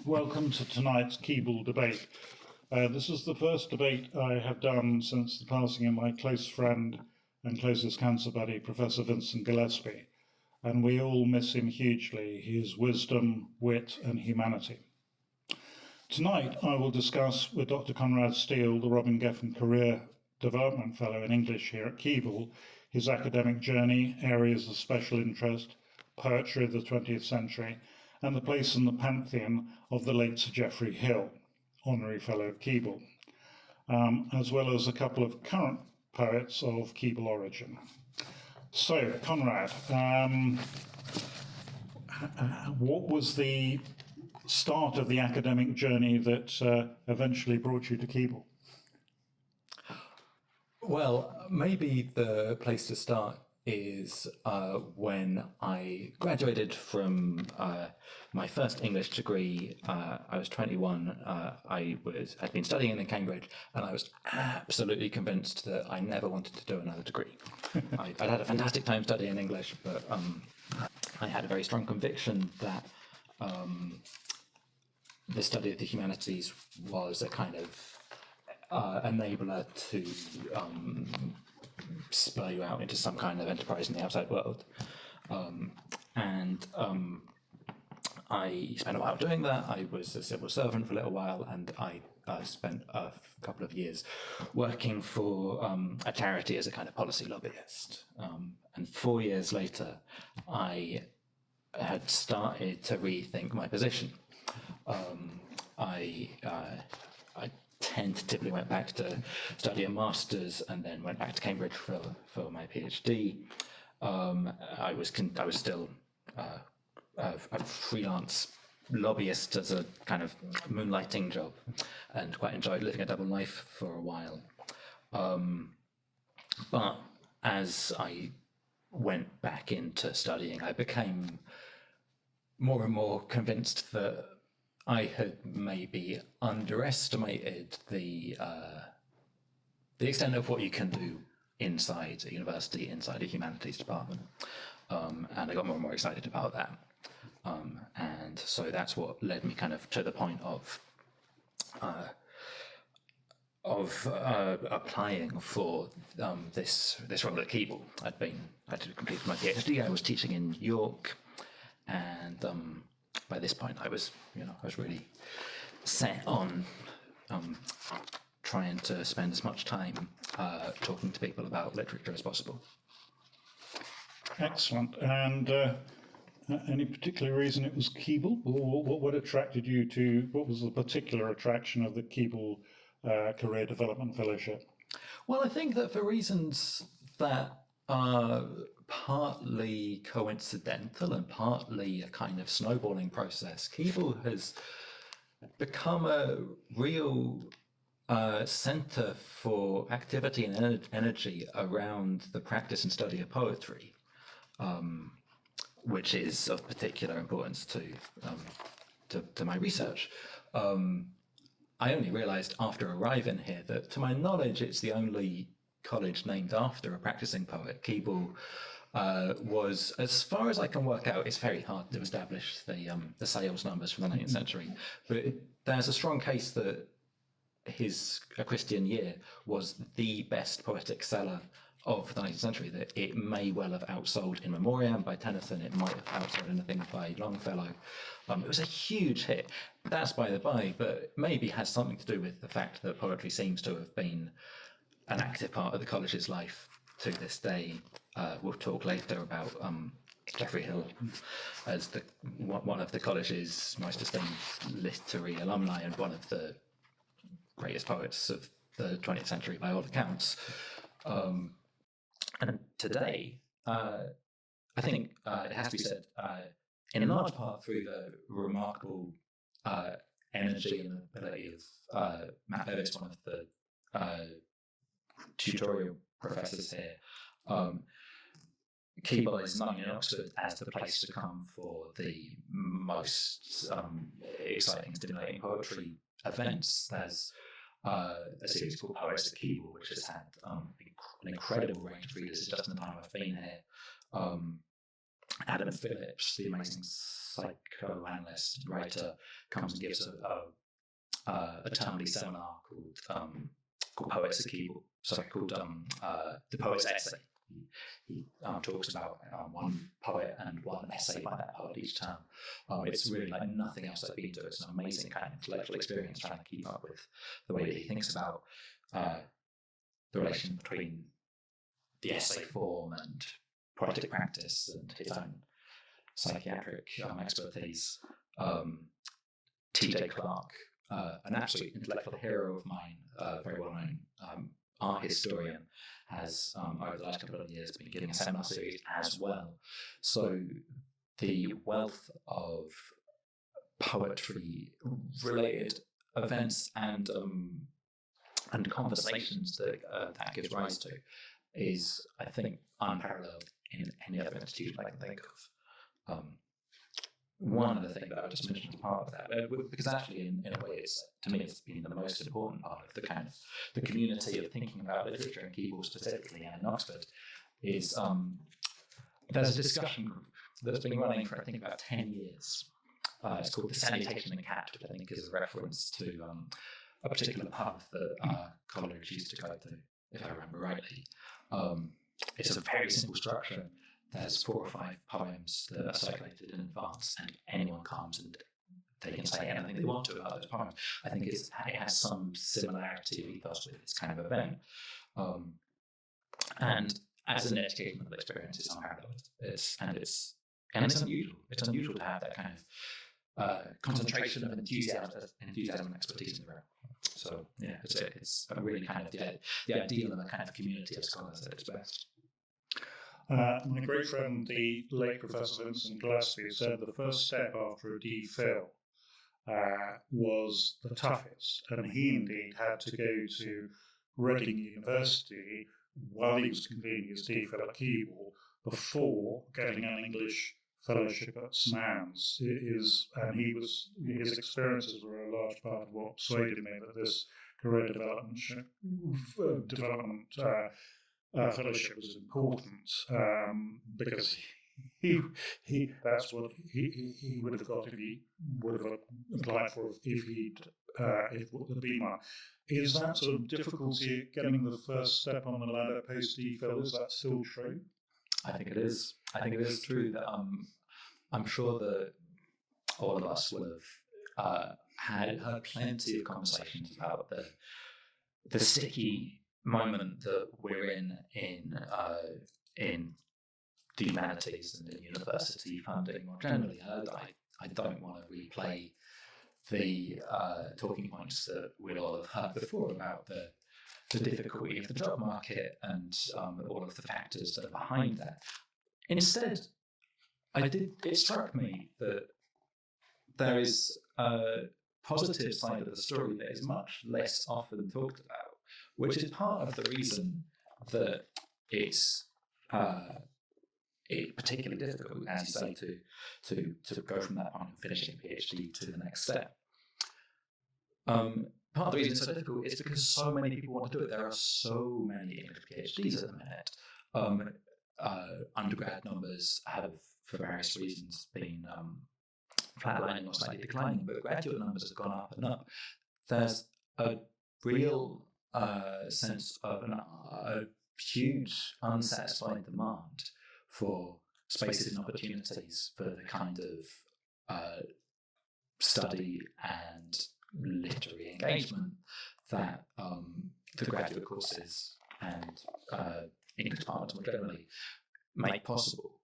Welcome to tonight's Keble debate. This is the first debate I have done since the passing of my close friend and closest cancer buddy, Professor Vincent Gillespie, and we all miss him hugely, his wisdom, wit, and humanity. Tonight, I will discuss with Dr. Conrad Steele, the Robin Geffen Career Development Fellow in English here at Keble, his academic journey, areas of special interest, poetry of the 20th century, and the place in the pantheon of the late Sir Geoffrey Hill, Honorary Fellow at Keble, as well as a couple of current poets of Keble origin. So, Conrad, what was the start of the academic journey that eventually brought you to Keble? Well, maybe the place to start is when I graduated from my first English degree. I was 21. I had been studying in Cambridge, and I was absolutely convinced that I never wanted to do another degree. I'd had a fantastic time studying English, but I had a very strong conviction that the study of the humanities was a kind of enabler to spur you out into some kind of enterprise in the outside world. I spent a while doing that. I was a civil servant for a little while, and I spent a couple of years working for a charity as a kind of policy lobbyist. And 4 years later, I had started to rethink my position. I tentatively went back to study a master's and then went back to Cambridge for my PhD. I was still a freelance lobbyist as a kind of moonlighting job, and quite enjoyed living a double life for a while. But as I went back into studying, I became more and more convinced that I had maybe underestimated the extent of what you can do inside a university, inside a humanities department, and I got more and more excited about that. And so that's what led me kind of to the point of applying for this role at Keble. I'd completed my PhD. I was teaching in York, and by this point, I was really set on trying to spend as much time talking to people about literature as possible. Excellent. And any particular reason it was Keble? What attracted you to, what was the particular attraction of the Keble Career Development Fellowship? Well, I think that for reasons that are partly coincidental and partly a kind of snowballing process, Keble has become a real centre for activity and energy around the practice and study of poetry, which is of particular importance to my research. I only realised after arriving here that, to my knowledge, it's the only college named after a practicing poet. Keble was, as far as I can work out, it's very hard to establish the sales numbers from the 19th century, but there's a strong case that his A Christian Year was the best poetic seller of the 19th century, that it may well have outsold In Memoriam by Tennyson, it might have outsold anything by Longfellow. It was a huge hit. That's by the by, but maybe has something to do with the fact that poetry seems to have been an active part of the college's life to this day. We'll talk later about Geoffrey Hill as one of the college's most esteemed literary alumni and one of the greatest poets of the 20th century by all accounts. And today, I think it has to be said, in large part through the remarkable energy and ability of Matt Davis, one of the tutorial professors here. Keble is known in Oxford as the place to come for the most exciting, stimulating poetry events. There's a series called Poets at Keble, which has had an incredible range of readers just in the time I've been here. Adam Phillips, the amazing psychoanalyst and writer, comes and gives a termly seminar called Poets at Keble. Sorry, called The Poet's Essay. He talks about one poet and one essay by that poet each term. It's really like nothing else I've been to. It's an amazing kind of intellectual experience trying to keep up with the way that he thinks about the relation between the essay form and poetic practice and his own psychiatric expertise. T.J. Clarke, an absolute intellectual hero of mine, very well known art historian, has over the last couple of years been giving a seminar series as well. So the wealth of poetry related events and conversations that that gives rise to is, I think, unparalleled in any other institution I can think of. One other thing that I just mentioned as part of that, because actually in a way to me it's been the most important part of the kind of the community of thinking about literature in Keble specifically and in Oxford, is there's a discussion group that's been running for I think about 10 years. It's called the Salutation and Cat, which I think is a reference to a particular path that college used to go through, if I remember rightly. It's a very simple structure. There's 4 or 5 poems that are circulated in advance, and anyone comes and they can say anything they want to about those poems. I think it has some similarity of ethos with this kind of event. And as an educational experience, it's unparalleled. It's unusual. It's unusual to have that kind of concentration of enthusiasm and expertise in the room. So yeah, it's a really kind of the ideal of a kind of community of scholars at its best. My great friend, the late Professor Vincent Gillespie, said the first step after a DPhil was the toughest, and he indeed had to go to Reading University while he was completing his DPhil at Keble before getting an English fellowship at St Anne's. His experiences were a large part of what persuaded me that this career development fellowship was important, because he that's what he would have got if he would have applied for if it would have been one. Is that sort of difficulty getting the first step on the ladder post DPhil, is that still true? I think it is. I think it is true that I'm sure that all of us will have heard plenty of conversations about the sticky moment that we're in the humanities and in university funding more generally. I don't want to replay the talking points that we'll all have heard before about the difficulty of the job market and all of the factors that are behind that. Instead, it struck me that there is a positive side of the story that is much less often talked about, which is part of the reason that it's particularly difficult, as you say, to go from that point of finishing a PhD to the next step. Part of the reason it's so difficult is because so many people want to do it. There are so many English PhDs at the minute. Undergrad numbers have, for various reasons, been flatlining or slightly declining, but graduate numbers have gone up and up. There's a real sense of a huge unsatisfied demand for spaces and opportunities for the kind of study and literary engagement that the graduate courses and English departments more generally make possible.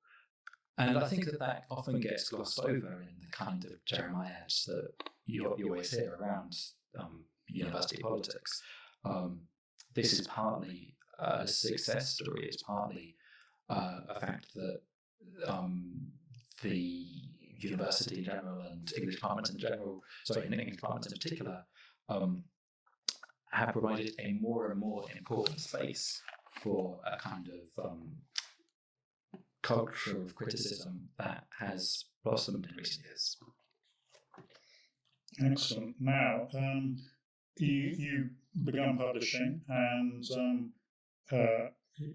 And I think that often gets glossed over in the kind of jeremiads that you always hear around university politics. This is partly a success story. It's partly a fact that the university in general and English departments in general, in English departments in particular, have provided a more and more important space for a kind of culture of criticism that has blossomed in recent years. Excellent. Now, you began publishing and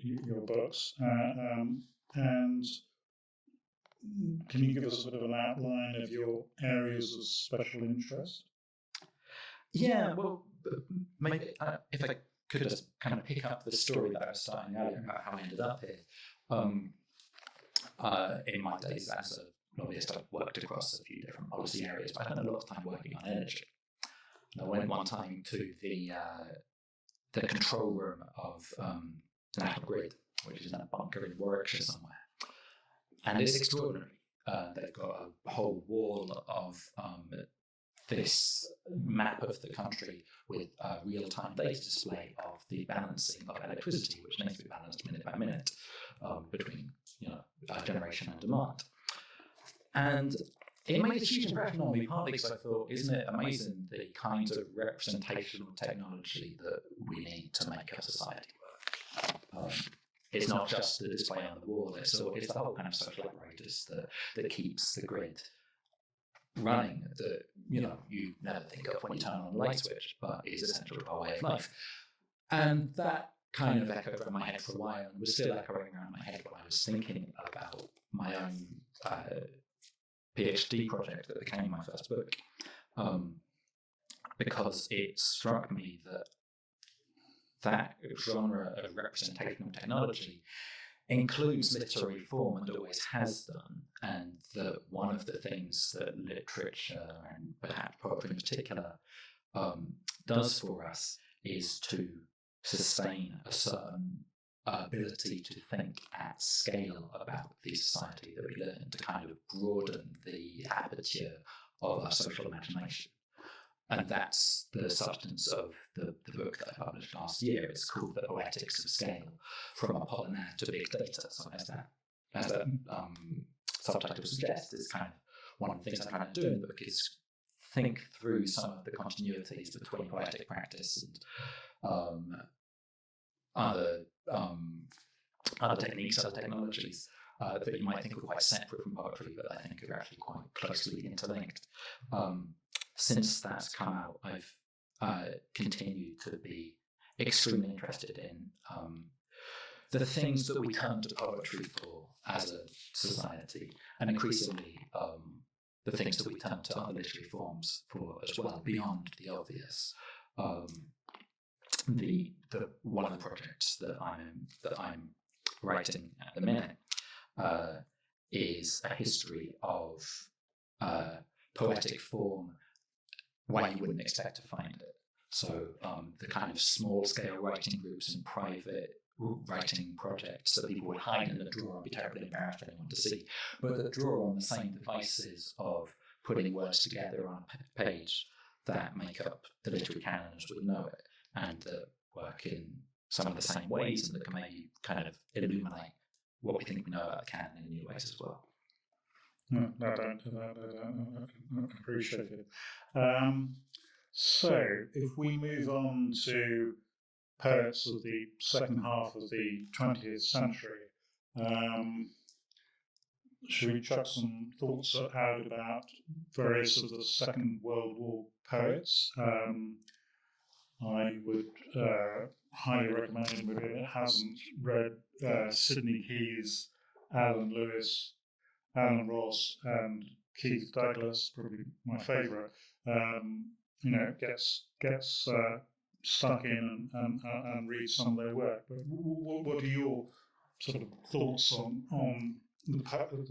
your books, and can you give us a bit of an outline of your areas of special interest? Yeah, well, maybe if I could just kind of pick up the story that I was starting earlier about how I ended up here. In my days as a lobbyist, I've worked across a few different policy areas, but I spent a lot of time working on energy. And I went one time to the control room of the National Grid, which is in a bunker in Warwickshire somewhere. And it's extraordinary. They've got a whole wall of this map of the country with real-time data display of the balancing of electricity, which needs to be balanced minute by minute between generation and demand. And it made a huge impression on me, partly because I thought, isn't it amazing the kinds of representational technology that we need to make our society work? It's not just the display on the wall, it's the whole kind of social apparatus that keeps the grid running, that you never think of when you turn on the light switch, but is essential to our way of life. And that kind of echoed around my head for a while, and was still echoing around my head when I was thinking about my own PhD project that became my first book, because it struck me that genre of representational technology includes literary form and always has done, and that one of the things that literature, and perhaps poetry in particular, does for us is to sustain a certain ability to think at scale about the society that we live in, to kind of broaden the aperture of our social imagination. And that's the substance of the book that I published last year. It's called The Poetics of Scale, From Apollinaire to Big Data. So as that subtitle suggests, it's kind of one of the things I'm trying to do in the book is think through some of the continuities between poetic practice and other techniques, other technologies that you might think are quite separate from poetry, but I think are actually quite closely interlinked. Since that's come out, I've continued to be extremely interested in the things that we turn to poetry for as a society, and increasingly the things that we turn to other literary forms for as well, beyond the obvious. One of the projects that I'm writing at the minute is a history of poetic form where you wouldn't expect to find it. So the kind of small-scale writing groups and private writing projects that people would hide in a drawer and be terribly embarrassed for anyone to see, but that draw on the same devices of putting words together on a page that make up the literary canon as we know it, and that work in some of the same ways, and that can maybe kind of illuminate what we think we know about the canon in new ways as well. No, I appreciate it. So, if we move on to poets of the second half of the 20th century, should we chuck some thoughts out about various of the Second World War poets? I would highly recommend anybody that hasn't read Sidney Keyes, Alan Lewis, Alan Ross, and Keith Douglas, probably my favourite. Gets stuck in and read some of their work. But what are your sort of thoughts on the sort of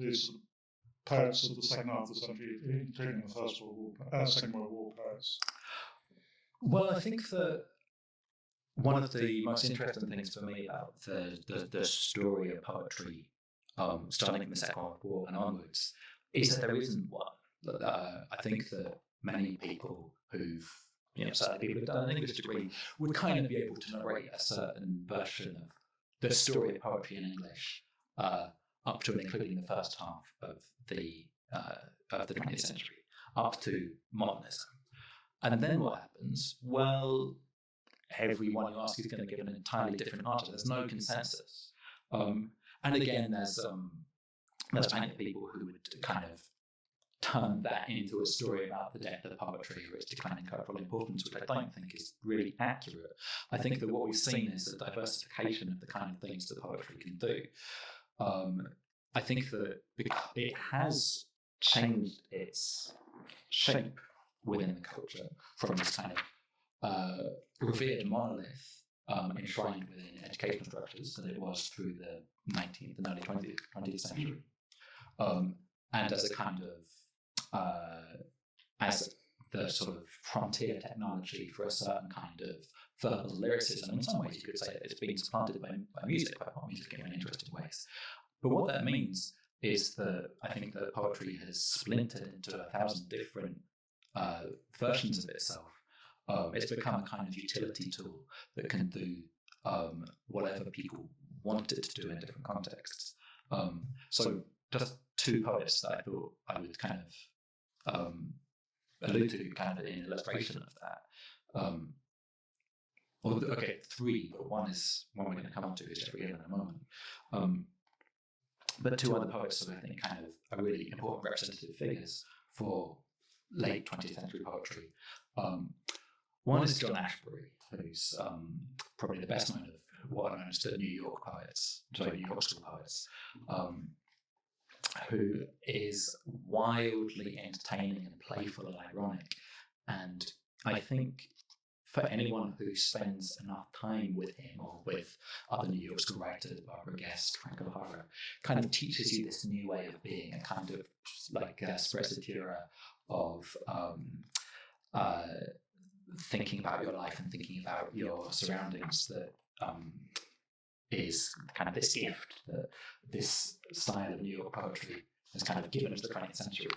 poets of the second half of the century, including the Second World War poets? Well, I think that one of the most interesting things for me about the story of poetry, starting from the Second World War and onwards, is that there isn't one. I think that many people who've, certainly people who've done an English degree, would kind of be able to narrate a certain version of the story of poetry in English, up to and including the first half of the 20th century, up to modernism. And then what happens? Well, everyone you ask is going to give an entirely different answer. There's no consensus. And again, there's plenty of people who would kind of turn that into a story about the death of poetry or its declining cultural importance, which I don't think is really accurate. I think that what we've seen is a diversification of the kind of things that poetry can do. I think that it has changed its shape within the culture from this kind of revered monolith enshrined within educational structures that it was through the 19th and early 20th century. And as a kind of, as the sort of frontier technology for a certain kind of verbal lyricism, in some ways you could say that it's been supplanted by music, by pop music in interesting ways. But what that means is that I think that poetry has splintered into 1,000 different versions of itself. It's become a kind of utility tool that can do whatever people want it to do in different contexts. So just two poets that I thought I would kind of allude to kind of in illustration of that. Three, but one we're going to come on to is Jeffrey Hill in a moment. But two other poets that I think kind of are really important representative figures for late 20th century poetry. One is John Ashbery, who's probably the best known of what are known as the New York School poets, who is wildly entertaining and playful and ironic. And I think for anyone who spends enough time with him or with other New York School writers, Barbara Guest, Frank O'Hara, kind of teaches you this new way of being, a kind of like a sprezzatura of thinking about your life and thinking about your surroundings that is kind of this gift that this style of New York poetry has kind of given to the 20th century.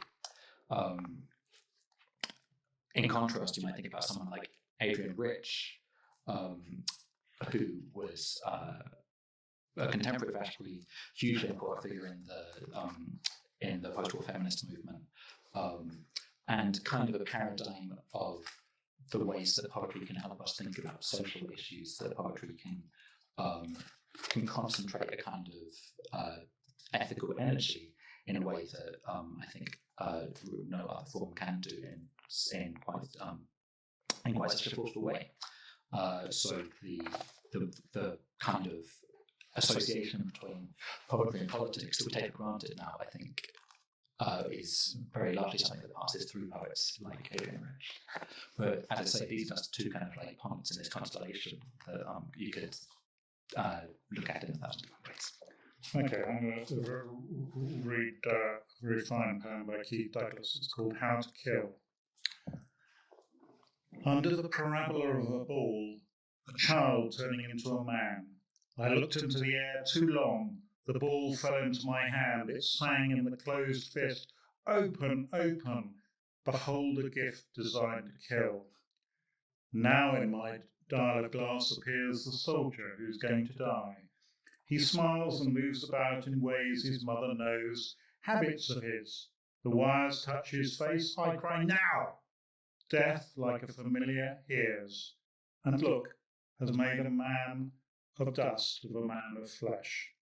In contrast, you might think about someone like Adrian Rich, who was a contemporary of Ashbery, hugely important figure in the post-war feminist movement, and kind of a paradigm of the ways that poetry can help us think about social issues, that poetry can concentrate a kind of ethical energy in a way that I think no other form can do in quite such a forceful way. So the kind of association between poetry and politics that we take for granted now, I think, is very largely something that passes through poets like Adrian Rich. But as I say, these are just two kind of like points in this constellation that you could look at in 1,000 different ways. Okay, I'm going to read a very fine poem by Keith Douglas. It's called How to Kill. Under the parabola of a ball, a child turning into a man. I looked into the air too long. The ball fell into my hand. It sang in the closed fist, "Open, open, behold a gift designed to kill." Now in my dial of glass appears the soldier who's going to die. He smiles and moves about in ways his mother knows, habits of his. The wires touch his face. I cry, "Now!" Death, like a familiar, hears, and look, has made a man of dust of a man of flesh.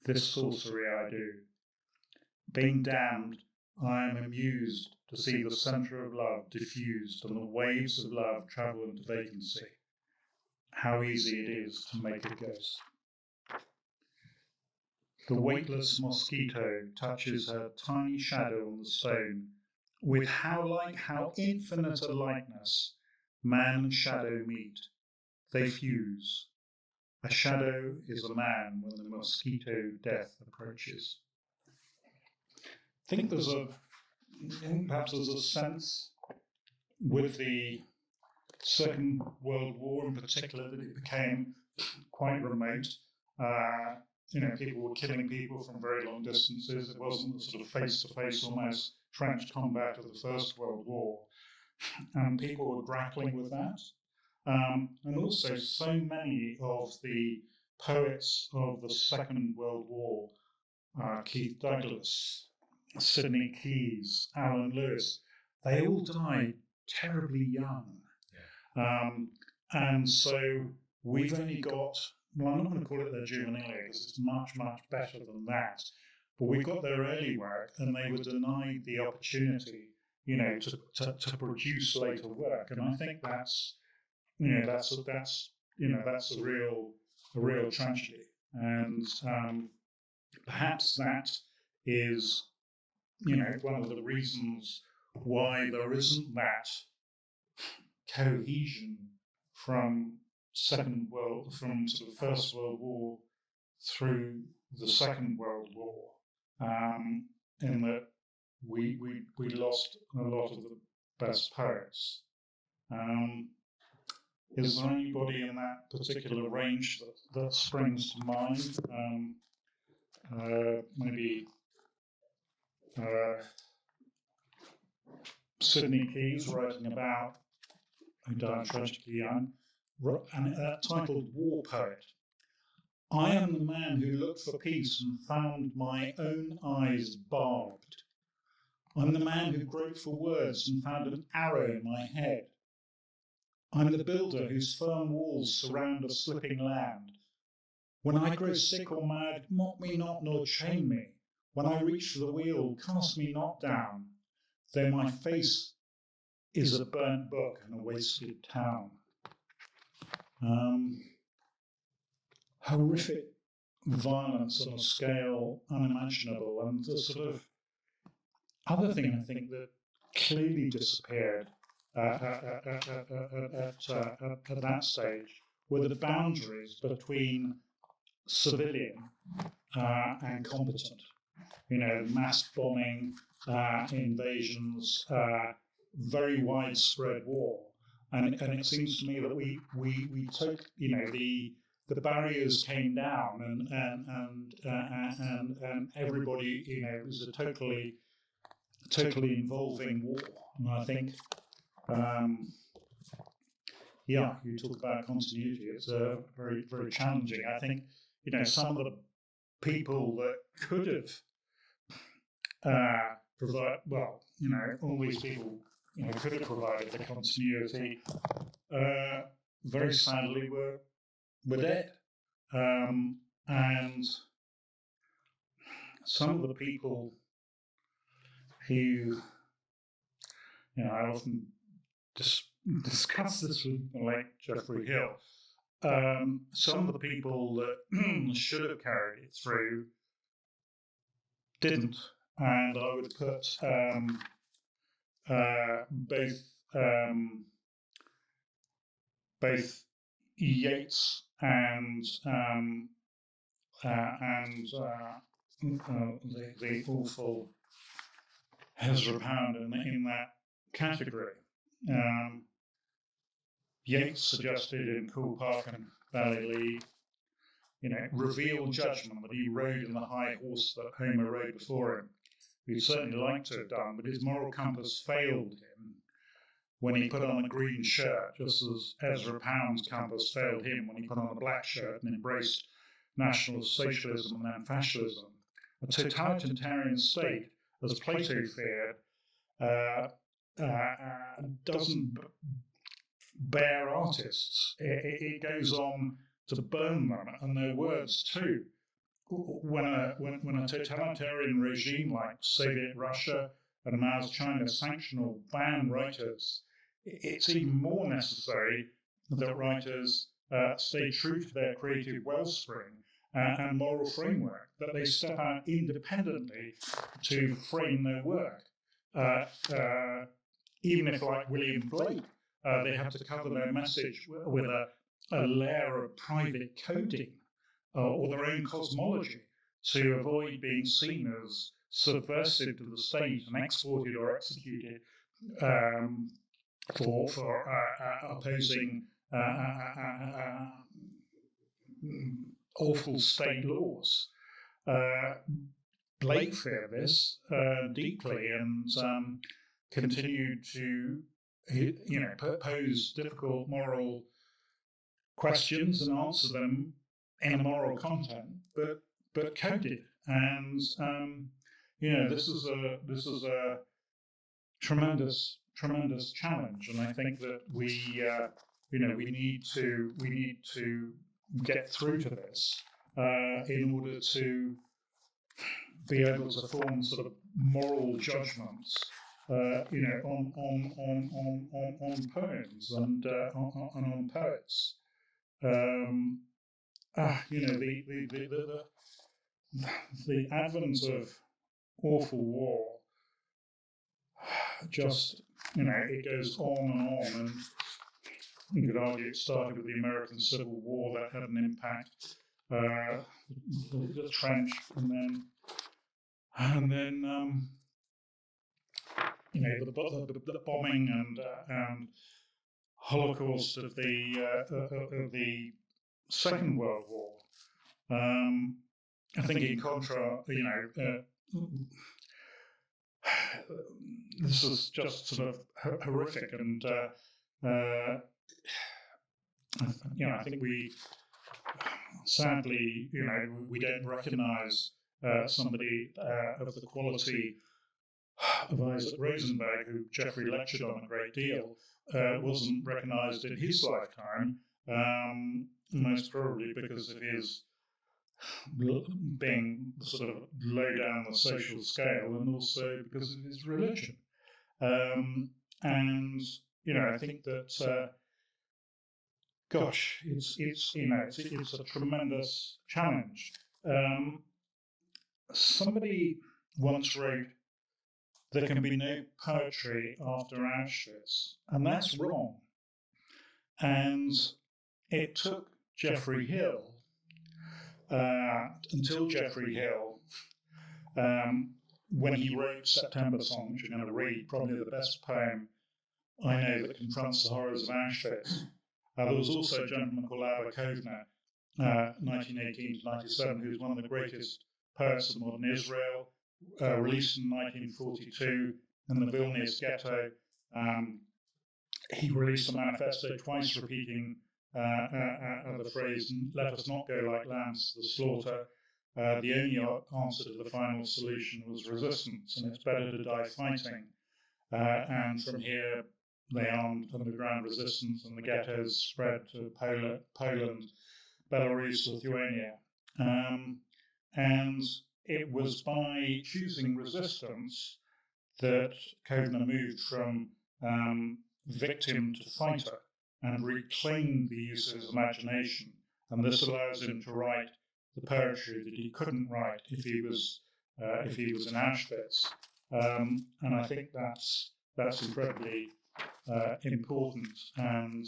This sorcery I do. Being damned, I am amused to see the centre of love diffused and the waves of love travel into vacancy. How easy it is to make a ghost. The weightless mosquito touches her tiny shadow on the stone, with how infinite a likeness man and shadow meet. They fuse. A shadow is a man when the mosquito death approaches. I think perhaps there's a sense with the Second World War in particular that it became quite remote. People were killing people from very long distances. It wasn't the sort of face-to-face, almost trench combat of the First World War. And people were grappling with that. And also so many of the poets of the Second World War, Keith Douglas, Sidney Keyes, Alan Lewis, they all died terribly young. Yeah. And so we've only got, well, I'm not going to call it their juvenilia because it's much, much better than that. But we've got their early work, and they were denied the opportunity, to produce later work. And I think that's a real tragedy. And perhaps that is, one of the reasons why there isn't that cohesion from from sort of First World War through the Second World War, in that we lost a lot of the best poets. Is there anybody in that particular range that springs to mind? Maybe Sidney Keyes, writing about, who died tragically young, and titled War Poet. I am the man who looked for peace and found my own eyes barbed. I'm the man who groped for words and found an arrow in my head. I'm the builder whose firm walls surround a slipping land. When I grow sick or mad, mock me not nor chain me. When I reach for the wheel, cast me not down, though my face is a burnt book and a wasted town. Horrific violence on a scale unimaginable, and the sort of other thing I think that clearly disappeared at that stage were the boundaries between civilian and competent. Mass bombing, invasions, very widespread war, and it seems to me that we took the barriers came down, and everybody it was a totally involving war, and I think you talk about continuity. It's very very challenging. I think some of the people that could have provide all these people could have provided the continuity, very sadly were dead, and some of the people who I often discuss this with the late Geoffrey Hill. Some of the people that should have carried it through didn't, and I would put both Yeats and the awful Ezra Pound in that category. Yeats suggested in Cool Park and Ballylea, revealed judgment that he rode in the high horse that Homer rode before him. He'd certainly like to have done, but his moral compass failed him when he put on a green shirt, just as Ezra Pound's compass failed him when he put on a black shirt and embraced National Socialism and then fascism. A totalitarian state, as Plato feared, doesn't bear artists. It goes on to burn them and their words too. When a totalitarian regime like Soviet Russia and Mao's China sanction or ban writers, it's even more necessary that writers stay true to their creative wellspring and moral framework, that they step out independently to frame their work. Even if, like William Blake, they have to cover their message with a layer of private coding or their own cosmology to avoid being seen as subversive to the state and exported or executed for opposing awful state laws. Blake feared this deeply and continued to pose difficult moral questions and answer them in a moral content, but coded. And this is a tremendous challenge, and I think that we need to get through to this in order to be able to form sort of moral judgments, on poems and on poets. the advent of awful war just, it goes on and on, and you could argue it started with the American Civil War. That had an impact, the trench, and then the bombing and Holocaust of the Second World War. I think in contrast, this is just sort of horrific, and I think we sadly, we don't recognise somebody of the quality of Isaac Rosenberg, who Geoffrey lectured on a great deal, wasn't recognised in his lifetime, most probably because of his being sort of low down the social scale, and also because of his religion. And I think that gosh, it's a tremendous challenge. Somebody once wrote, "There can be no poetry after Auschwitz," and that's wrong. And it took Geoffrey Hill until Geoffrey Hill, when he wrote September Song, which you're going to read, probably the best poem I know that confronts the horrors of Auschwitz. There was also a gentleman called Abba Kovner, 1918 to 97, who's one of the greatest poets of modern Israel, released in 1942 in the Vilnius ghetto. He released a manifesto twice repeating the phrase, "Let us not go like lambs to the slaughter." The only answer to the final solution was resistance, and it's better to die fighting. And from here, they armed underground resistance, and the ghettos spread to Poland, Belarus, Lithuania. And it was by choosing resistance that Kovner moved from victim to fighter and reclaimed the use of his imagination. And this allows him to write the poetry that he couldn't write if he was in Auschwitz. And I think that's incredibly important. And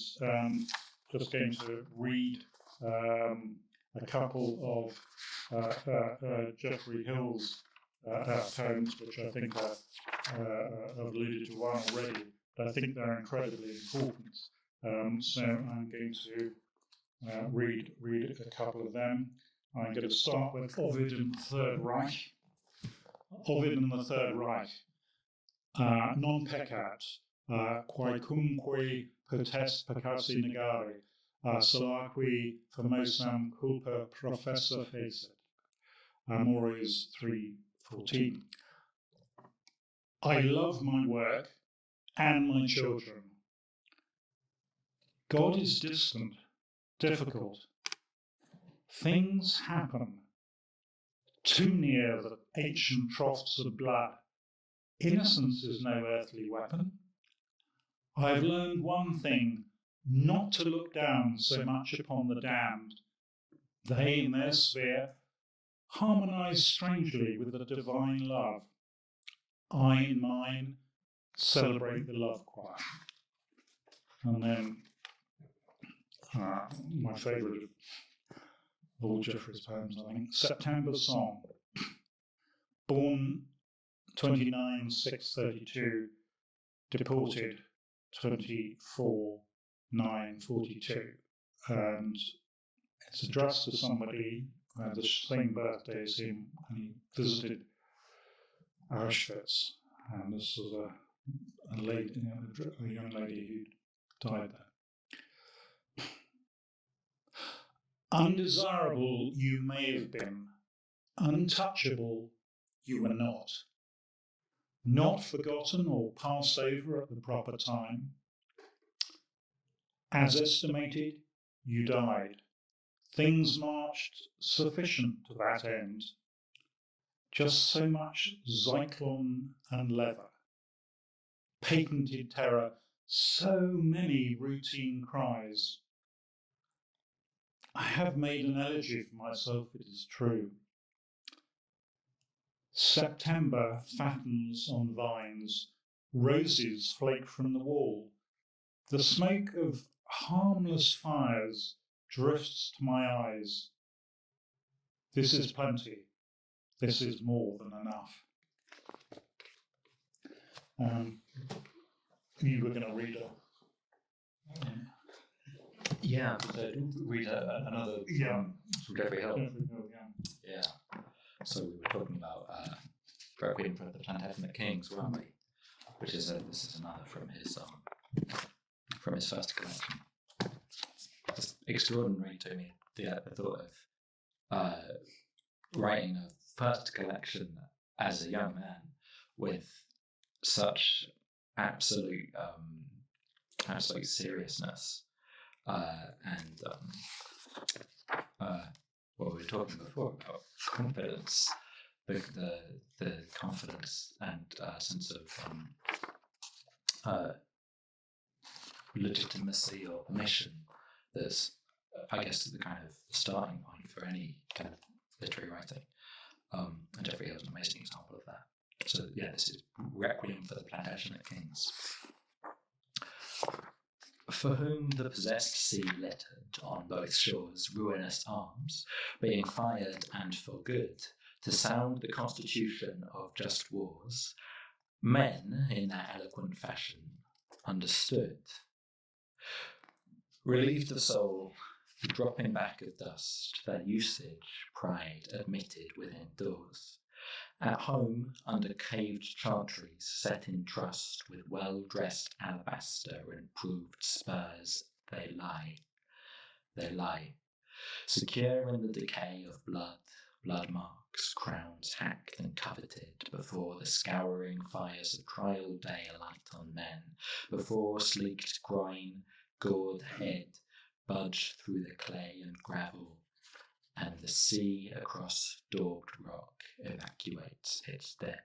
just going to read a couple of Geoffrey Hill's poems, which I think I've alluded to one already, but I think they're incredibly important. So I'm going to read a couple of them. I'm going to start with Ovid and the Third Reich. Ovid and the Third Reich. Non peccat, quaecumque potest peccati negare, solaqui famosam culpa professa facet. Amores 3:14. I love my work and my children. God is distant, difficult. Things happen too near the ancient troughs of blood. Innocence is no earthly weapon. I have learned one thing, not to look down so much upon the damned. They in their sphere harmonize strangely with the divine love. I in mine celebrate the love choir. And then my favourite of all Geoffrey's poems, I think, September Song. Born 29/6/32, deported 24/9/42, and it's addressed to somebody who had the same birthday as him, and he visited Auschwitz, and this was a young lady who died there. Undesirable you may have been, untouchable you were not. Not forgotten or passed over at the proper time. As estimated, you died. Things marched sufficient to that end. Just so much Zyklon and leather. Patented terror, so many routine cries. I have made an elegy for myself, it is true. September fattens on vines, roses flake from the wall. The smoke of harmless fires drifts to my eyes. This is plenty. This is more than enough. You were going to read a... Yeah, so read another from Jeffrey Hill. Yeah. So we were talking about Requiem for the Plantagenet Kings, weren't we? Which is this is another from his first collection. It's extraordinary to me the thought of writing a first collection as a young man with such absolute seriousness. And what we were talking before about confidence, the confidence and sense of legitimacy or permission that's, I guess, the kind of starting point for any kind of literary writing. And Jeffrey Hill is an amazing example of that. So yeah, this is Requiem for the Plantagenet Kings. For whom the possessed sea littered on both shores ruinous arms, being fired and for good, to sound the constitution of just wars, men, in that eloquent fashion, understood. Relieved of soul, the dropping back of dust, that usage, pride admitted within doors. At home, under caved chantries set in trust with well-dressed alabaster and proved spurs, they lie, secure in the decay of blood marks, crowns hacked and coveted, before the scouring fires of trial day alight on men, before sleeked groin, gored head, budge through the clay and gravel, and the sea across daubed rock evacuates its dead.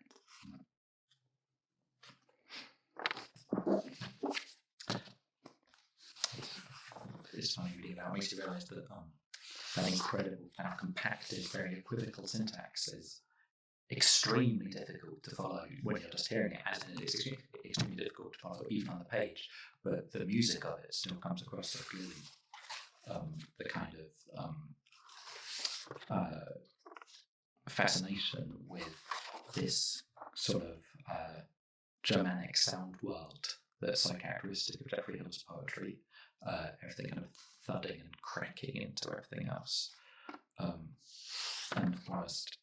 It's funny reading that. It makes you realise that that incredible, kind of compacted, very equivocal syntax is extremely difficult to follow when you're just hearing it, as in it's extremely difficult to follow even on the page, but the music of it still comes across so clearly. The kind of fascination with this sort of Germanic sound world that's so characteristic of Jeffrey Hill's poetry, everything kind of thudding and cracking into everything else. And whilst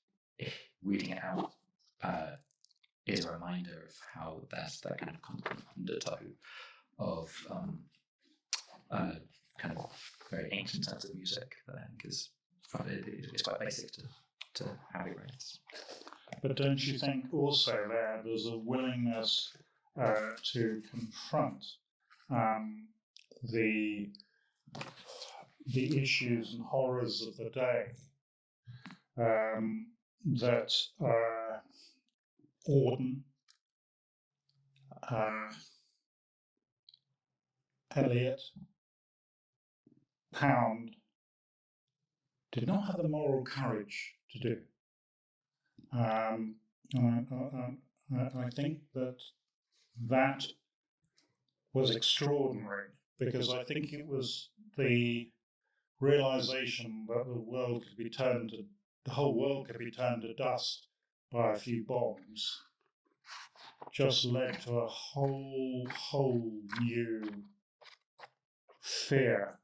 reading it out is a reminder of how there's that kind of constant undertow of kind of very ancient sense of music that I think is it's quite basic to how he writes. But don't you think also there's a willingness to confront the issues and horrors of the day that Auden, Eliot, Pound did not have the moral courage to do. I think that was extraordinary, because I think it was the realization that the whole world could be turned to dust by a few bombs, just led to a whole new fear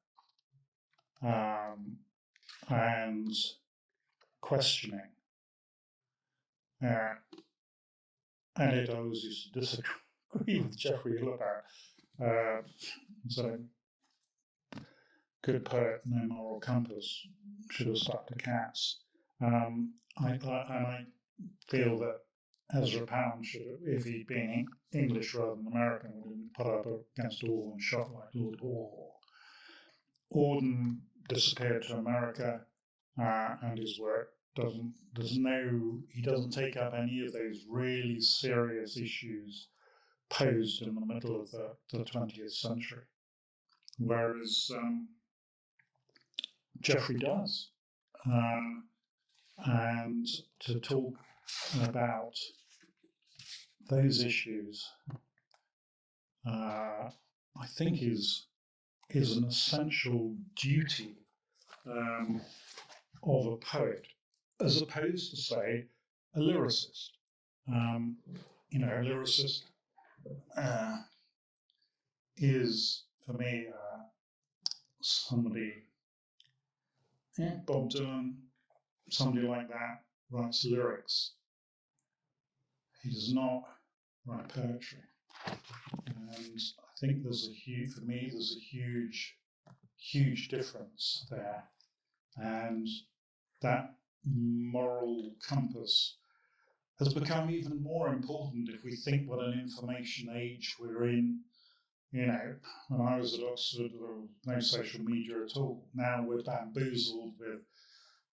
and questioning. And it always used to disagree with Jeffrey Hill about. So, good poet, no moral compass, should have stuck to cats. I feel that Ezra Pound should have, if he'd been English rather than American, would have been put up against a wall and shot like Lord Haw. Auden disappeared to America, and his work he doesn't take up any of those really serious issues posed in the middle of the 20th century, whereas Jeffrey does. And to talk about those issues, I think is an essential duty of a poet, as opposed to, say, a lyricist. A lyricist is, for me, somebody, Bob Dylan, somebody like that, writes lyrics. He does not write poetry. And I think there's a huge difference there. And that moral compass has become even more important if we think what an information age we're in. When I was at Oxford, there was no social media at all. Now we're bamboozled with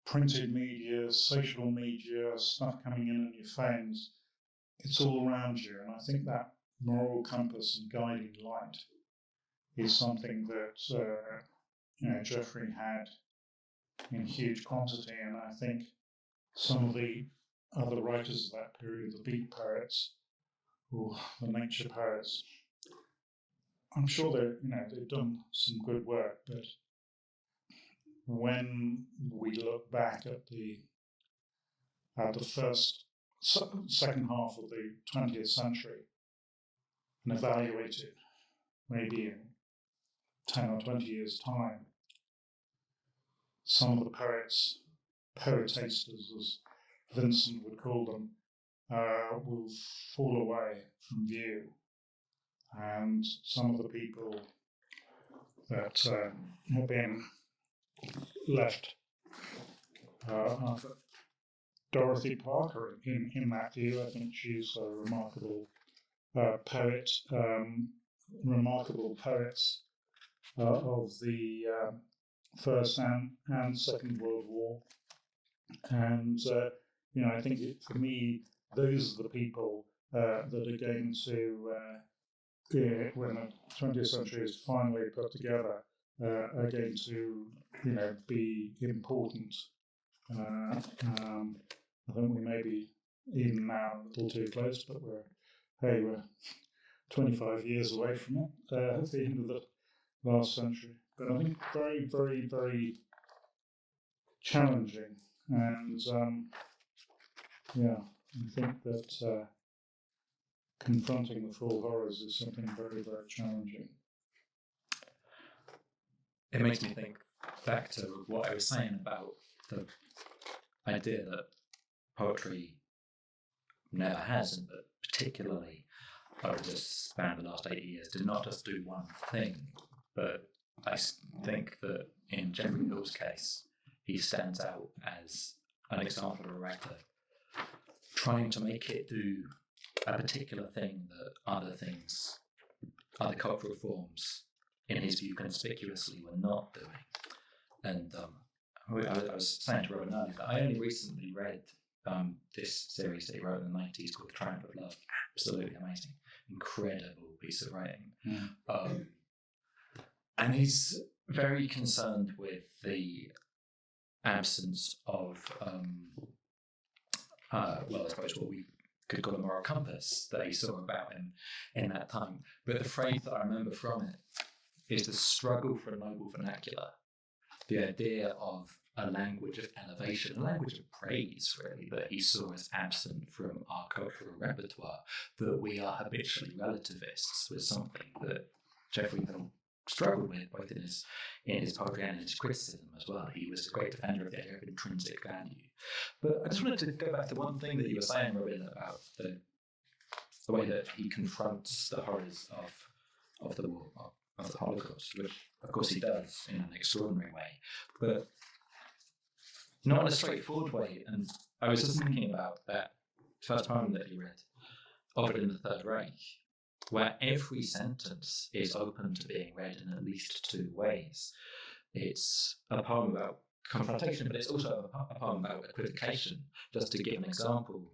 printed media, social media, stuff coming in on your phones. It's all around you. And I think that moral compass and guiding light is something that, Geoffrey had in huge quantity. And I think some of the other writers of that period, the beat poets or the nature poets, I'm sure they've done some good work, but when we look back at the second half of the 20th century and evaluate it, maybe in 10 or 20 years' time, some of the poetasters, as Vincent would call them, will fall away from view. And some of the people that have been left are Dorothy Parker in that view. I think she's a remarkable poet, remarkable poets of the First and Second World War. And, I think for me, those are the people that are going to, when the 20th century is finally put together, are going to, be important. I think we may be even now a little too close, but we're 25 years away from it at the end of the last century. But I think very, very, very challenging. And I think that confronting the full horrors is something very, very challenging. It makes me think back to what I was saying about the idea that poetry never has, but particularly over the span of the last 80 years, did not just do one thing, but I think that in Geoffrey Hill's case, he stands out as an example of a writer trying to make it do a particular thing that other cultural forms, in his view, conspicuously were not doing. And I was saying to Robin earlier that I only recently read this series that he wrote in the 90s called The Triumph of Love. Absolutely amazing, incredible piece of writing. And he's very concerned with the absence of, I suppose what we could call a moral compass that he saw about him in that time. But the phrase that I remember from it is the struggle for a noble vernacular, the idea of a language of elevation, a language of praise, really, that he saw as absent from our cultural repertoire, that we are habitually relativists with something that Geoffrey Hill struggled with, both in his poetry and in his criticism as well. He was a great defender of the idea of intrinsic value. But I just wanted to go back to one thing that you were saying, Robin, about the way that he confronts the horrors of the war, of the Holocaust, which of course he does in an extraordinary way, but not in a straightforward way. And I was just thinking about that first poem that you read, Ovid in the Third Reich, where every sentence is open to being read in at least two ways. It's a poem about confrontation, but it's also a poem about equivocation. Just to give an example,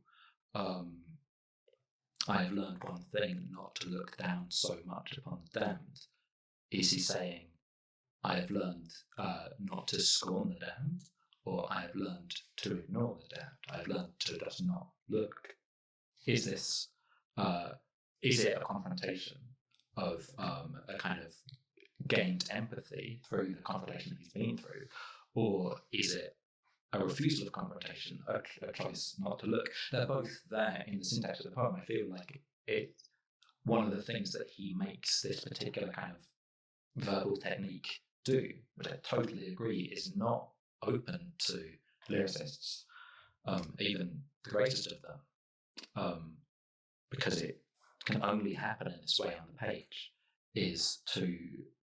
I have learned one thing, not to look down so much upon the damned. Is he saying, I have learned not to scorn the damned? or I have learned to ignore the doubt. I have learned to just not look. Is this, is it a confrontation of a kind of gained empathy through the confrontation that he's been through, or is it a refusal of confrontation, a choice not to look? They're both there in the syntax of the poem. I feel like it. One of the things that he makes this particular kind of verbal technique do, which I totally agree, is not open to lyricists, even the greatest of them, because it can only happen in this way on the page, is to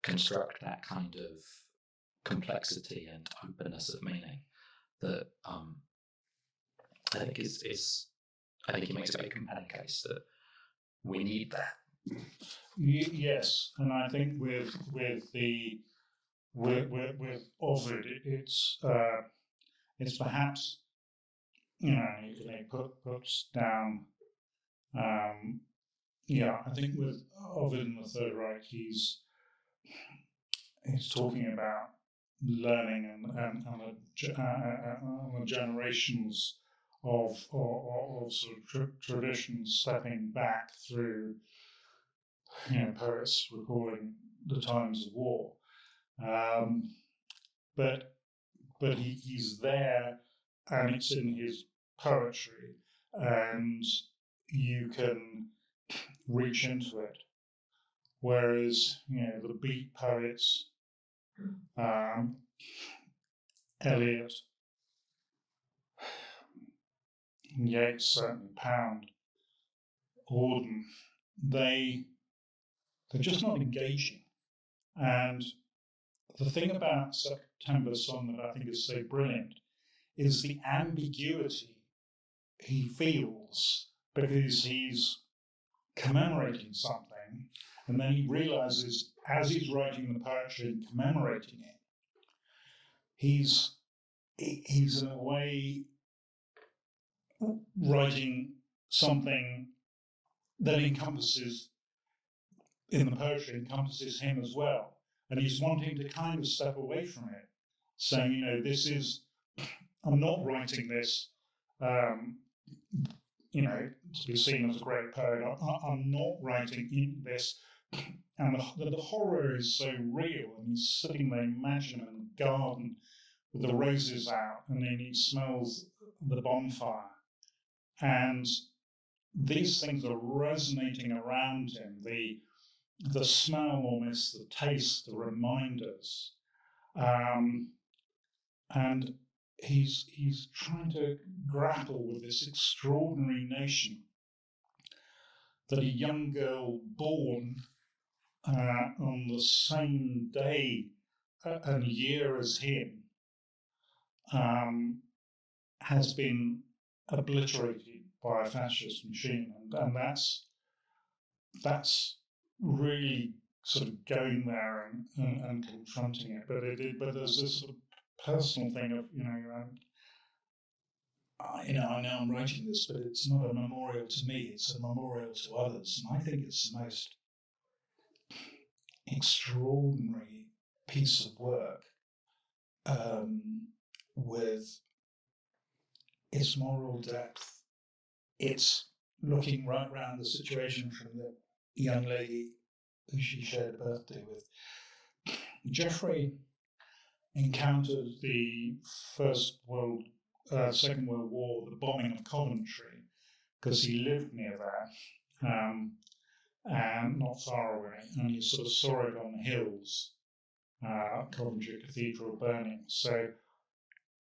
construct that kind of complexity and openness of meaning that I think I think he makes a very compelling case that we need that. Yes, and I think with Ovid, it's perhaps, you know, he puts down. I think with Ovid in the Third Reich, he's talking about learning and the generations of sort of traditions stepping back through, you know, poets recalling the times of war, but he's there, and it's in his poetry, and you can reach into it. Whereas, you know, the beat poets, Eliot, Yeats, certainly Pound, Auden, they're just not engaging. And the thing about September's song that I think is so brilliant is the ambiguity he feels, because he's commemorating something, and then he realizes as he's writing the poetry and commemorating it, he's in a way writing something that encompasses, in the poetry, encompasses him as well. And he's wanting to kind of step away from it, saying, you know, this is, I'm not writing this, you know, to be seen as a great poet. I'm not writing in this. And the horror is so real, and he's sitting there imagining in the garden with the roses out, and then he smells the bonfire. And these things are resonating around him, the smell almost, the taste, the reminders. And he's trying to grapple with this extraordinary nation that a young girl born on the same day and year as him has been obliterated by a fascist machine, and that's really sort of going there and confronting it. But there's this sort of personal thing of, you know, I know I'm writing this, but it's not a memorial to me, it's a memorial to others. And I think it's the most extraordinary piece of work, with its moral depth. It's looking right round the situation from the young lady who she shared a birthday with. Geoffrey encountered the Second World War, the bombing of Coventry, because he lived near there, and not far away, and he sort of saw it on the hills, Coventry Cathedral burning. So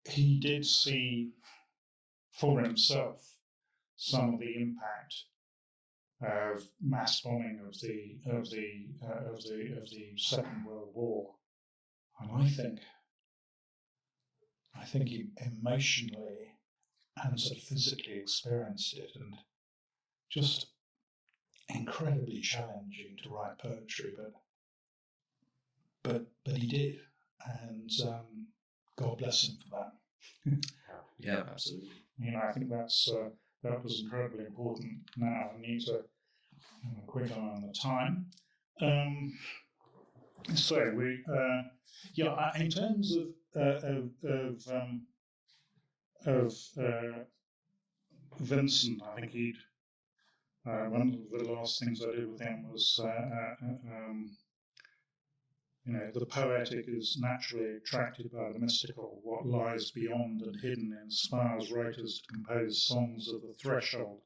he did see for himself some of the impact of mass bombing of the Second World War, and I think he emotionally and sort of physically experienced it, and just incredibly challenging to write poetry, but he did, and God bless him for that. Yeah, absolutely. You know, I think that was incredibly important. Now I need to have a quick eye on the time. So we, in terms of of Vincent. I think he'd one of the last things I did with him was, the poetic is naturally attracted by the mystical. What lies beyond and hidden inspires writers to compose songs of the threshold,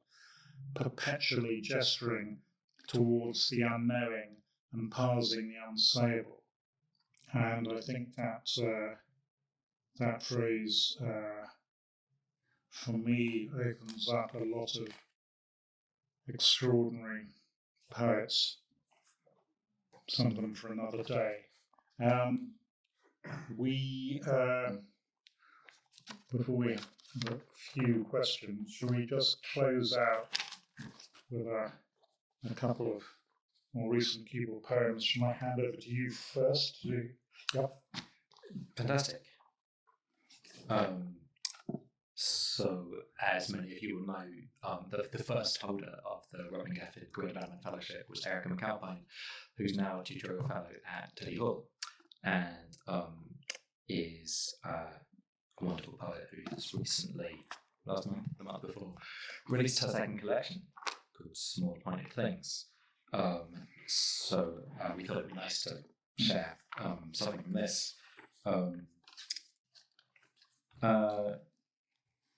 perpetually gesturing towards the unknowing and parsing the unsayable. And I think that that phrase, for me, opens up a lot of extraordinary poets, some of them for another day. Before we have a few questions, shall we just close out with a couple of more recent Keble poems? Shall I hand over to you first? Yep. Fantastic. So, as many of you will know, the first holder of the Robin Geffen Green Endowment Fellowship was Erica McAlpine, who's now a tutorial fellow at Teddy Hall, and is a wonderful poet who has recently, last month, the month before, released her second collection called Small Pointed Things. So we thought it'd be nice to share something from this.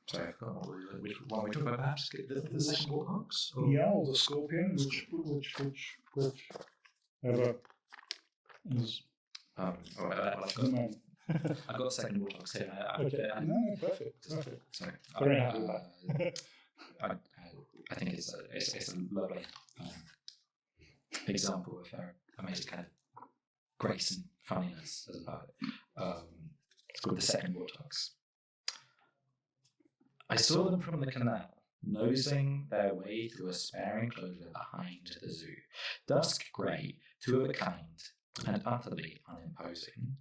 Sorry, I forgot which one we talked about. Perhaps the second warthogs? Yeah, or the scorpion, which ever is. I've got the second warthogs here. Okay. No, perfect. Sorry. Very happy with that. I think it's a lovely example of her amazing kind of grace and funniness as a poet. It's called The Second Warthogs. I saw them from the canal, nosing their way through a spare enclosure behind the zoo. Dusk grey, two of a kind, and utterly unimposing.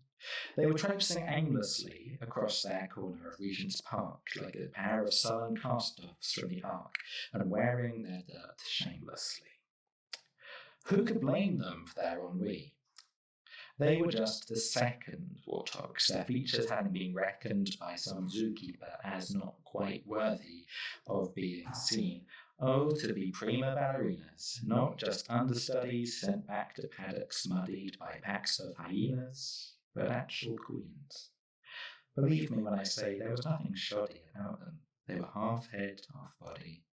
They were traipsing aimlessly across their corner of Regent's Park like a pair of sullen cast-offs from the Ark, and wearing their dirt shamelessly. Who could blame them for their ennui? They were just the second warthogs, their features having been reckoned by some zookeeper as not quite worthy of being seen. Oh, to be prima ballerinas, not just understudies sent back to paddocks muddied by packs of hyenas, but actual queens. Believe me when I say there was nothing shoddy about them. They were half head, half body,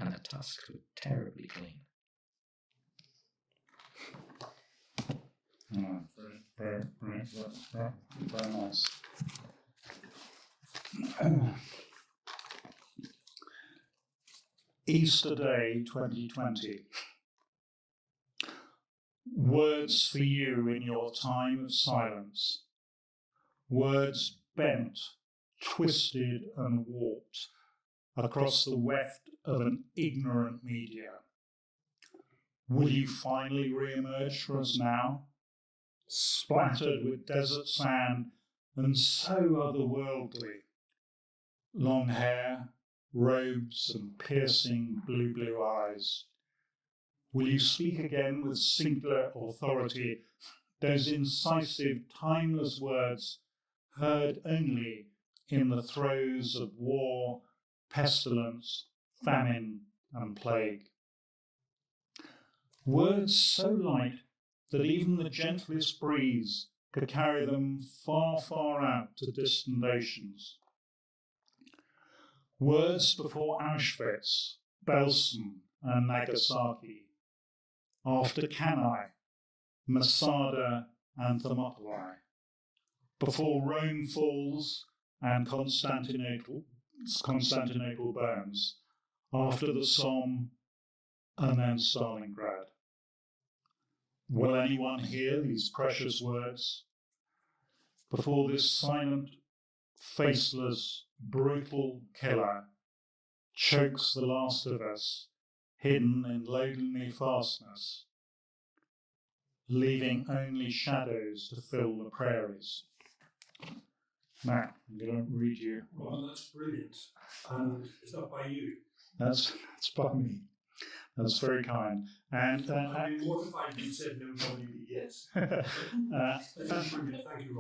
and the tusks were terribly clean. Very nice. Easter Day 2020. Words for you in your time of silence. Words bent, twisted and warped across the weft of an ignorant media. Will you finally re-emerge for us now? Splattered with desert sand and so otherworldly. Long hair, robes and piercing blue eyes. Will you speak again with singular authority, those incisive, timeless words heard only in the throes of war, pestilence, famine and plague? Words so light that even the gentlest breeze could carry them far, far out to distant oceans. Words before Auschwitz, Belsen and Nagasaki, after Cannae, Masada and Thermopylae, before Rome falls and Constantinople burns, after the Somme and then Stalingrad. Will anyone hear these precious words? Before this silent, faceless, brutal killer chokes the last of us, hidden in lonely fastness, leaving only shadows to fill the prairies. Now, I'm going to read you. Well, that's brilliant. And is that by you? That's by me. That's very kind. And I'm mortified you said no, probably yes. uh, That's brilliant. Thank you,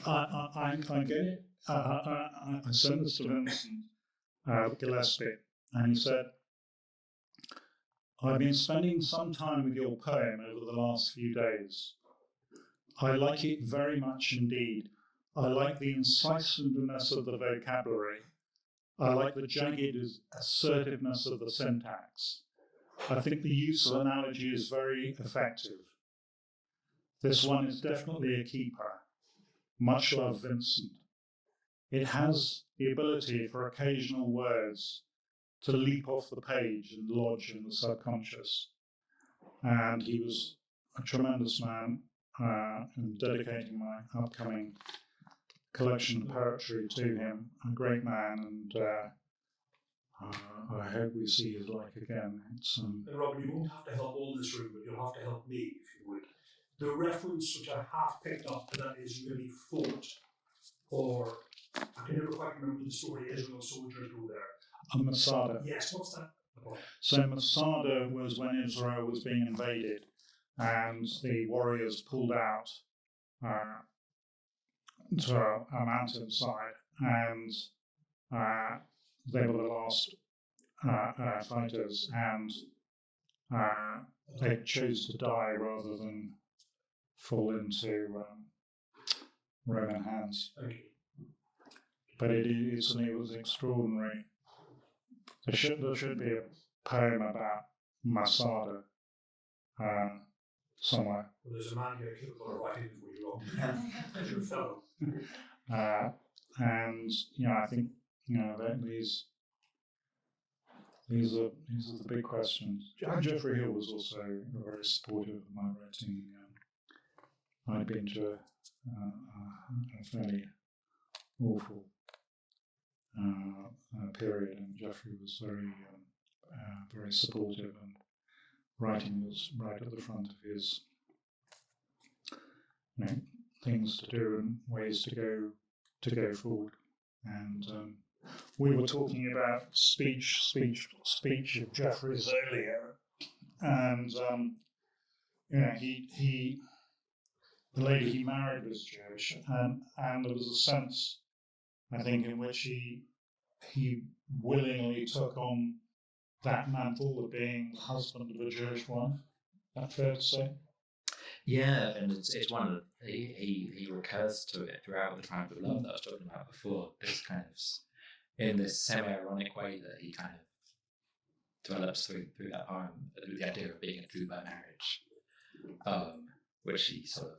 Ron. I'm going to I sent this to Vincent Gillespie, and he said, I've been spending some time with your poem over the last few days. I like it very much indeed. I like the incisiveness of the vocabulary. I like the jagged assertiveness of the syntax. I think the use of analogy is very effective. This one is definitely a keeper. Much love, Vincent. It has the ability for occasional words to leap off the page and lodge in the subconscious. And he was a tremendous man in dedicating my upcoming collection of poetry to him, a great man, and I hope we see his like again. It's, And Robin, you won't have to help all this room, but you'll have to help me if you would. The reference which I half picked up to that is really fought, or I can never quite remember the story. Israel soldiers go there. Masada. Yes, what's that about? So Masada was when Israel was being invaded, and the warriors pulled out to a mountainside, and they were the last fighters, and they chose to die rather than fall into Roman hands. Thank you. But it was extraordinary. There should be a poem about Masada somewhere. Well, there's a man here capable of writing for you, Robin. Honorary Fellow. And I think that these are the big questions. Geoffrey Hill was also very supportive of my writing. I'd been to a fairly awful period, and Geoffrey was very supportive, and writing was right at the front of his things to do and ways to go forward. And we were talking about speech of Geoffrey's earlier, and he the lady he married was Jewish, and there was a sense, I think, in which he willingly took on that mantle of being the husband of a Jewish wife. That fair to say? Yeah, and it's one of he recurs to it throughout the Triumph of Love that I was talking about before. This kind of in this semi-ironic way that he kind of develops through that poem, the idea of being a Jew by marriage, which he sort of,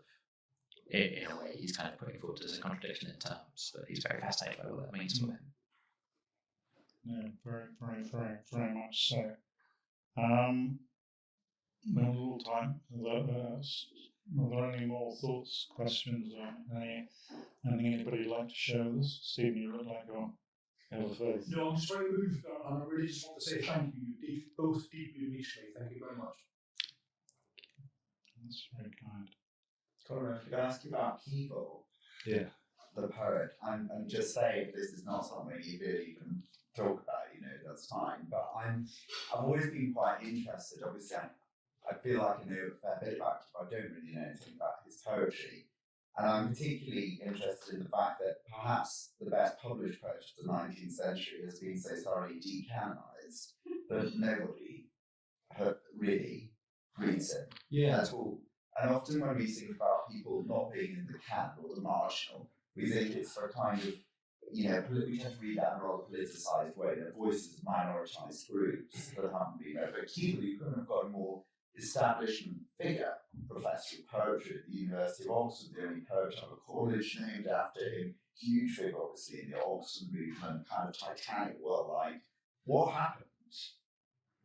in a way, he's kind of putting forward as a contradiction in terms, but he's very fascinated by what that means for him. Yeah, very much so. We have a little time. Are there any more thoughts, questions, or anything anybody would like to share with us? Stephen, you look like you're have a faith. No, I'm just very moved, and I really just want to say thank you. You both deeply reached me. Thank you very much. That's very kind. Conrad, could I ask you about Keble? Yeah. The poet, and just say if this is not something you really can talk about, that's fine. But I've always been quite interested. Obviously, I feel like I know a fair bit about him, but I don't really know anything about his poetry. And I'm particularly interested in the fact that perhaps the best published poet of the 19th century has been so thoroughly decanonized that nobody really reads him at all. And often when we think about people not being in the canon or the marginal, we think it's for a kind of, we tend to read that in a rather politicized way. They're voices of minoritized groups that haven't been read. But Keble, you couldn't have got a more establishment figure, professor of poetry at the University of Oxford, the only poet of a college named after him, huge figure obviously in the Oxford movement, kind of titanic world like. What happened?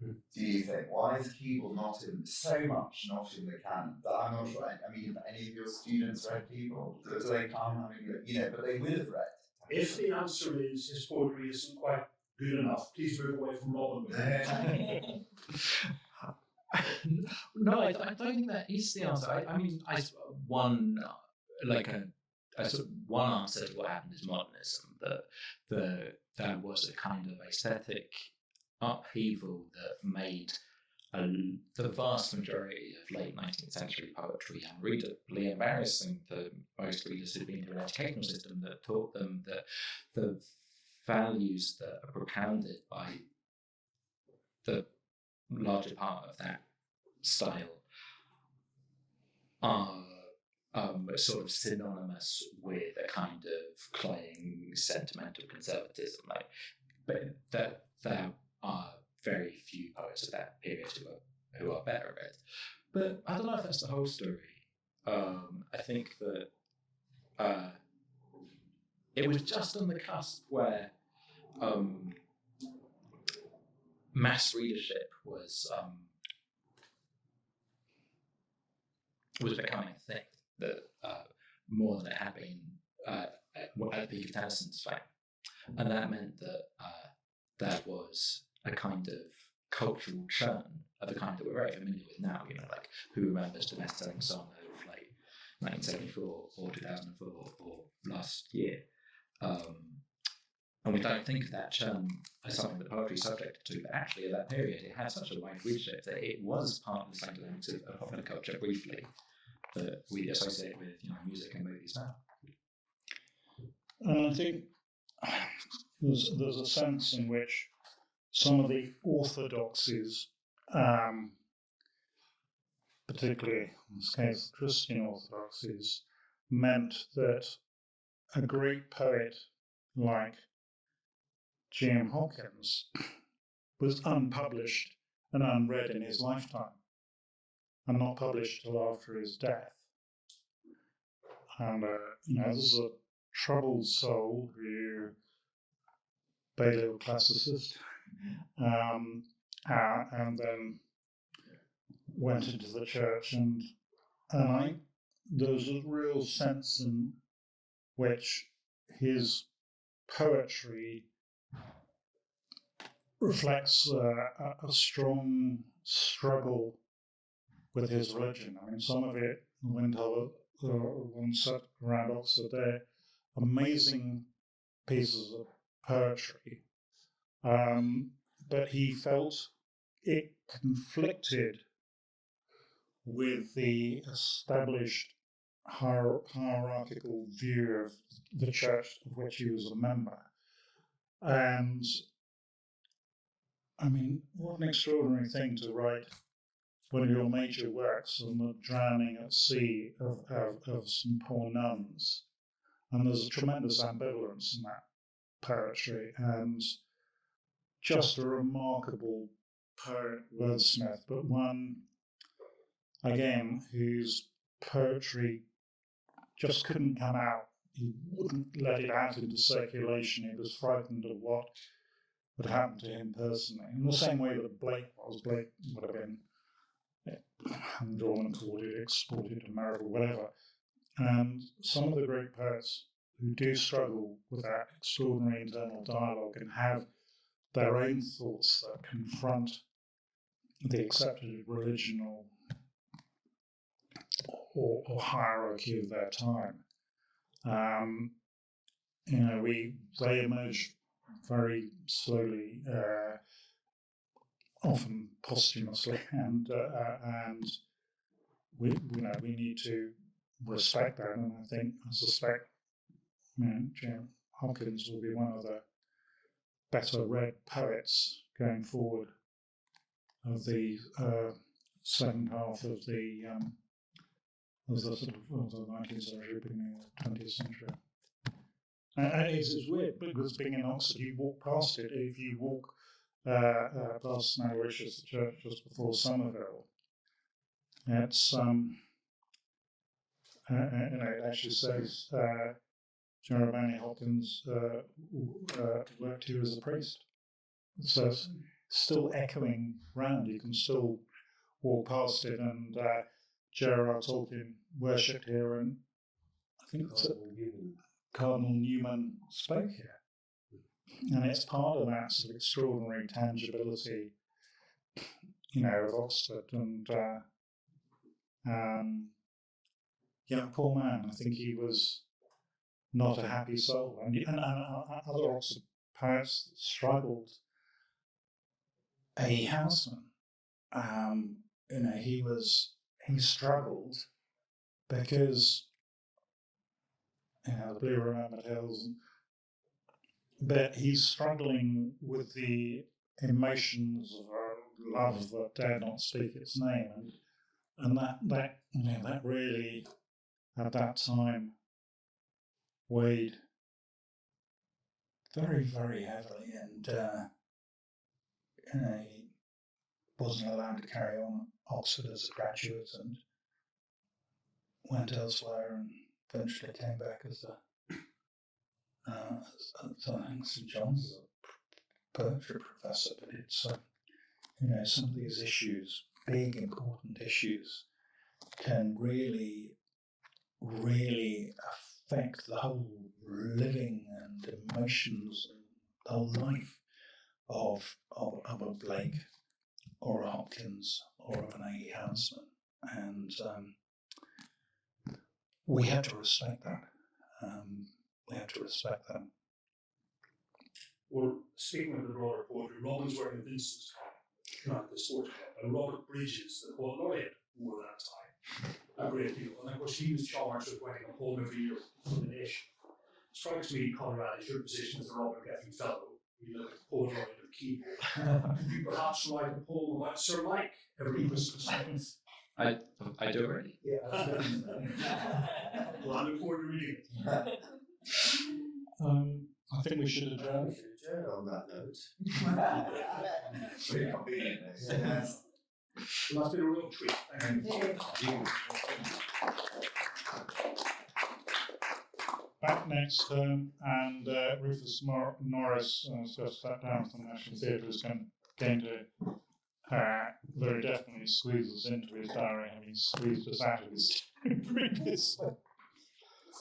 Do you think? Why is Keble not in the canon? That I'm not sure. I mean, if any of your students read Keble, do they come having, but they would have read. If the answer is his poetry isn't quite good enough, please move away from Robin. No, I don't think that is the answer. One answer to what happened is modernism. That there was a kind of aesthetic upheaval that made the vast majority of late 19th century poetry unreadably embarrassing for most readers who've been through an educational system that taught them that the values that are propounded by the larger part of that style are sort of synonymous with a kind of cloying sentimental conservatism. But that there are very few poets of that period who are better at it. But I don't know if that's the whole story. I think that it was just on the cusp where mass readership was becoming a thing that more than it had been at the peak of Tennyson's fame, and that meant that there was a kind of cultural churn of the kind that we're very familiar with now. You know, like who remembers the best-selling song of like 1974 or 2004 or last year? And we don't think of that churn as something that poetry is subject to, but actually at that period it had such a wide readership that it was part of the same dynamics of popular culture briefly that we associate with, you know, music and movies now. And I think there's a sense in which some of the orthodoxies, particularly in this case Christian orthodoxies, meant that a great poet like G.M. Hopkins was unpublished and unread in his lifetime, and not published till after his death. And you know, this is a troubled soul who, Baylor classicist, and then went into the church, and there was a real sense in which his poetry reflects a strong struggle with his religion. I mean, some of it went over when set around Oxford. They're amazing pieces of poetry, but he felt it conflicted with the established hierarchical view of the church of which he was a member. And I mean, what an extraordinary thing to write one of your major works on the drowning at sea of some poor nuns. And there's a tremendous ambivalence in that poetry, and just a remarkable poet, wordsmith, but one, again, whose poetry just couldn't come out. He wouldn't let it out into circulation. He was frightened of what would happen to him personally. In the same way that Blake was. Blake would have been drawn and quartered, exported to America, whatever. And some of the great poets who do struggle with that extraordinary internal dialogue and have their own thoughts that confront the accepted religion or hierarchy of their time. You know, they emerge very slowly, often posthumously, and we need to respect that. And I suspect, you know, Jim Hopkins will be one of the better read poets going forward of the second half of the sort of the 19th century, beginning of the 20th century. And it's weird because being in Oxford, you walk past it. If you walk past St. Aloysius Church just before Somerville, it's it actually says Jeremiah Hopkins worked here as a priest. So it's still echoing round. You can still walk past it, and J.R.R. Tolkien worshipped here, and I think that's it. Cardinal Newman spoke here. And it's part of that sort of extraordinary tangibility, you know, of Oxford. And poor man, I think he was not a happy soul. And other Oxford poets struggled. A Houseman, he struggled because, the Blue Remembered Hills, but he's struggling with the emotions of a love that dare not speak its name, and that really at that time weighed very, very heavily, and he wasn't allowed to carry on at Oxford as a graduate, and went elsewhere, and eventually came back as St John's as a poetry professor. But it's some of these issues, big important issues, can really, really affect the whole living and emotions and the whole life of a Blake or a Hopkins or of an A.E. Houndsman. And we have to respect that. Well, speaking of the broader poetry, Robin's wearing a Vincent's cap, not the sports cap, and Robert Bridges, the poet laureate, wore that tie a great deal. And of course, he was charged with writing a poem every year for the nation. Strikes me, Conrad, as your position as the Robin Geffen Fellow, you look at the poet laureate of Keble. Could you perhaps write a poem about Sir Mike every Christmas? I do already. Yeah, that's well, I look forward to reading it. I think we should adjourn. We should adjourn on that note. Pretty convenient. Yes. Well, that's been a real treat. Thank you. Back next term, and Rufus Norris just sat down from the National Theatre, is going to very definitely squeeze us into his diary, having squeezed us out of his previous. That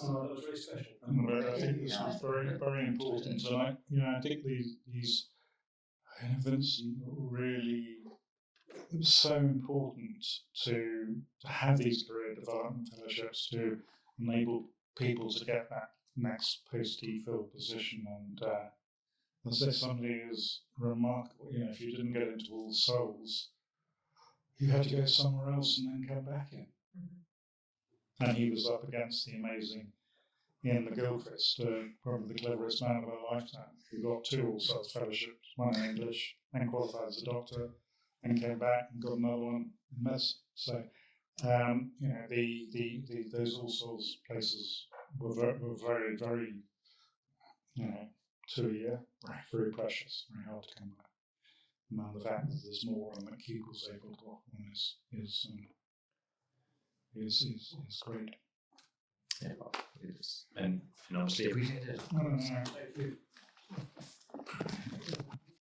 was very special. I think this was very, very important. And I think these Vincent really, it was so important to have these career development fellowships to enable people to get that next post-DPhil position. And as if somebody is remarkable, if you didn't get into All Souls, you had to go somewhere else and then come back in. And he was up against the amazing Ian McGilchrist, probably the cleverest man of our lifetime, who got 2 All Souls fellowships, one in English, then qualified as a doctor, and came back and got another one in medicine. So, those All Souls places were very, very, 2 a year, very precious, very hard to come by. And the fact that there's more and that Keble's able to offer them is great. Yeah, well, it is. And obviously appreciated. I don't know. Thank you.